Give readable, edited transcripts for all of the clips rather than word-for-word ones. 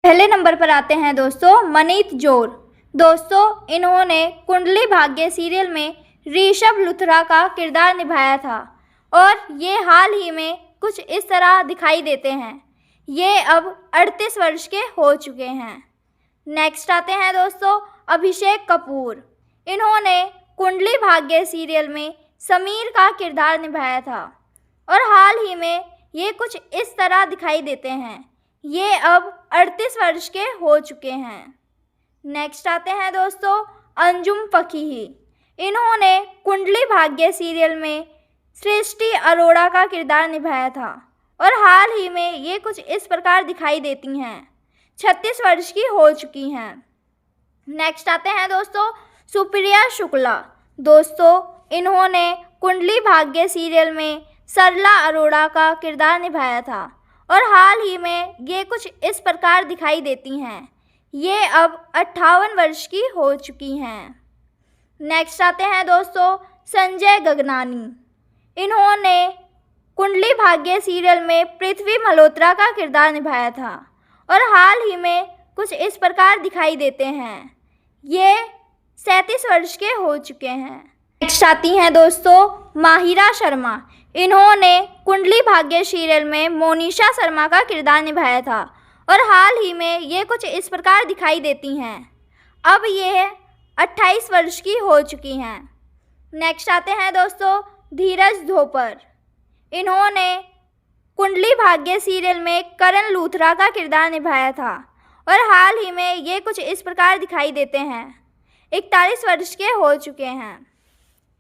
पहले नंबर पर आते हैं दोस्तों मनीत जोर। दोस्तों इन्होंने कुंडली भाग्य सीरियल में ऋषभ लुथरा का किरदार निभाया था और ये हाल ही में कुछ इस तरह दिखाई देते हैं। ये अब 38 वर्ष के हो चुके हैं। नेक्स्ट आते हैं दोस्तों अभिषेक कपूर। इन्होंने कुंडली भाग्य सीरियल में समीर का किरदार निभाया था और हाल ही में ये कुछ इस तरह दिखाई देते हैं। ये अब 38 वर्ष के हो चुके हैं। नेक्स्ट आते हैं दोस्तों अंजुम फकीही। इन्होंने कुंडली भाग्य सीरियल में सृष्टि अरोड़ा का किरदार निभाया था और हाल ही में ये कुछ इस प्रकार दिखाई देती हैं। 36 वर्ष की हो चुकी हैं। नेक्स्ट आते हैं दोस्तों सुप्रिया शुक्ला। दोस्तों इन्होंने कुंडली भाग्य सीरियल में सरला अरोड़ा का किरदार निभाया था और हाल ही में ये कुछ इस प्रकार दिखाई देती हैं। ये अब 58 वर्ष की हो चुकी हैं। नेक्स्ट आते हैं दोस्तों संजय गगनानी। इन्होंने कुंडली भाग्य सीरियल में पृथ्वी मल्होत्रा का किरदार निभाया था और हाल ही में कुछ इस प्रकार दिखाई देते हैं। ये 37 वर्ष के हो चुके हैं। नेक्स्ट आती हैं दोस्तों माहिरा शर्मा। इन्होंने कुंडली भाग्य सीरियल में मोनिशा शर्मा का किरदार निभाया था और हाल ही में ये कुछ इस प्रकार दिखाई देती हैं। अब ये 28 वर्ष की हो चुकी हैं। नेक्स्ट आते हैं दोस्तों धीरज धोपर। इन्होंने कुंडली भाग्य सीरियल में करण लूथरा का किरदार निभाया था और हाल ही में ये कुछ इस प्रकार दिखाई देते हैं। 41 वर्ष के हो चुके हैं।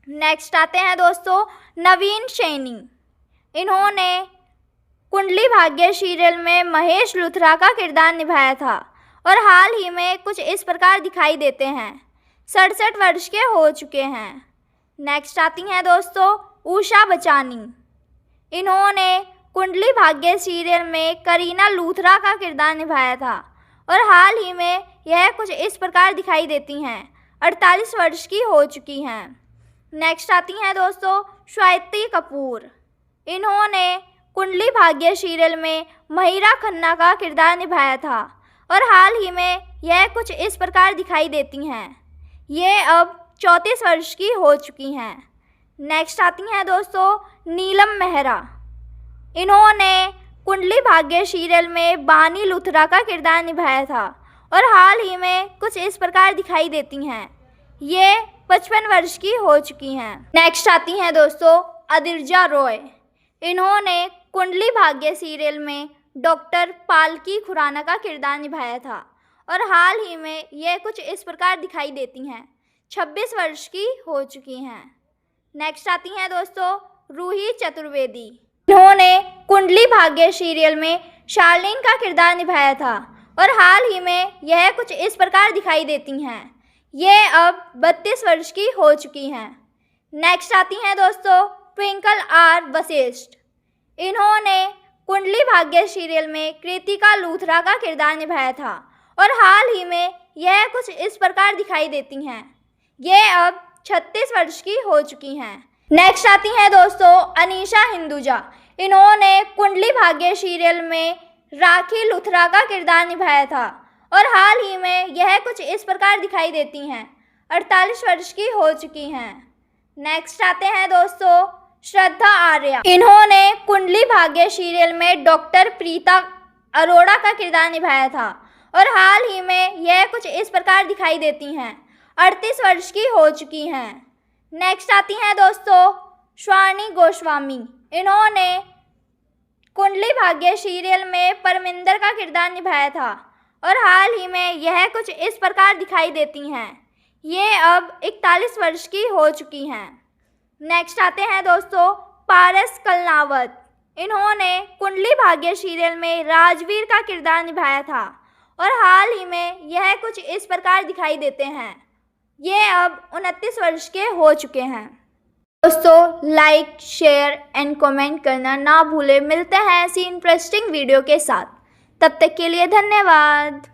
नेक्स्ट आते हैं दोस्तों नवीन सैनी। इन्होंने कुंडली भाग्य सीरियल में महेश लूथरा का किरदार निभाया था और हाल ही में कुछ इस प्रकार दिखाई देते हैं। 67 वर्ष के हो चुके हैं। नेक्स्ट आती हैं दोस्तों उषा बचानी। इन्होंने कुंडली भाग्य सीरियल में करीना लूथरा का किरदार निभाया था और हाल ही में यह कुछ इस प्रकार दिखाई देती हैं। 48 वर्ष की हो चुकी हैं। नेक्स्ट आती हैं दोस्तों स्वाति कपूर। इन्होंने कुंडली भाग्य सीरियल में महिरा खन्ना का किरदार निभाया था और हाल ही में यह कुछ इस प्रकार दिखाई देती हैं। ये अब 34 वर्ष की हो चुकी हैं। नेक्स्ट आती हैं दोस्तों नीलम मेहरा। इन्होंने कुंडली भाग्य सीरियल में बानी लूथरा का किरदार निभाया था और हाल ही में कुछ इस प्रकार दिखाई देती हैं। ये 55 वर्ष की हो चुकी हैं। नेक्स्ट आती हैं दोस्तों अदिरजा रॉय। इन्होंने कुंडली भाग्य सीरियल में डॉक्टर पालकी खुराना का किरदार निभाया था और हाल ही में यह कुछ इस प्रकार दिखाई देती हैं। 26 वर्ष की हो चुकी हैं। नेक्स्ट आती हैं दोस्तों रूही चतुर्वेदी। इन्होंने कुंडली भाग्य सीरियल में शार्लिन का किरदार निभाया था और हाल ही में यह कुछ इस प्रकार दिखाई देती हैं। ये अब 32 वर्ष की हो चुकी हैं। नेक्स्ट आती हैं दोस्तों ट्विंकल आर वशिष्ठ। इन्होंने कुंडली भाग्य सीरियल में कृतिका लूथरा का किरदार निभाया था और हाल ही में यह कुछ इस प्रकार दिखाई देती हैं। ये अब 36 वर्ष की हो चुकी हैं। नेक्स्ट आती हैं दोस्तों अनीशा हिंदुजा। इन्होंने कुंडली भाग्य सीरियल में राखी लूथरा का किरदार निभाया था और हाल ही में यह कुछ इस प्रकार दिखाई देती हैं। 48 वर्ष की हो चुकी हैं। नेक्स्ट आते हैं दोस्तों श्रद्धा आर्या। इन्होंने कुंडली भाग्य सीरियल में डॉक्टर प्रीता अरोड़ा का किरदार निभाया था और हाल ही में यह कुछ इस प्रकार दिखाई देती हैं। 38 वर्ष की हो चुकी हैं। नेक्स्ट आती हैं दोस्तों स्वानी गोस्वामी। इन्होंने कुंडली भाग्य सीरियल में परमिंदर का किरदार निभाया था और हाल ही में यह कुछ इस प्रकार दिखाई देती हैं। ये अब 41 वर्ष की हो चुकी हैं। नेक्स्ट आते हैं दोस्तों पारस कलनावत। इन्होंने कुंडली भाग्य सीरियल में राजवीर का किरदार निभाया था और हाल ही में यह कुछ इस प्रकार दिखाई देते हैं। ये अब 29 वर्ष के हो चुके हैं। दोस्तों लाइक शेयर एंड कमेंट करना ना भूलें। मिलते हैं ऐसी इंटरेस्टिंग वीडियो के साथ। तब तक के लिए धन्यवाद।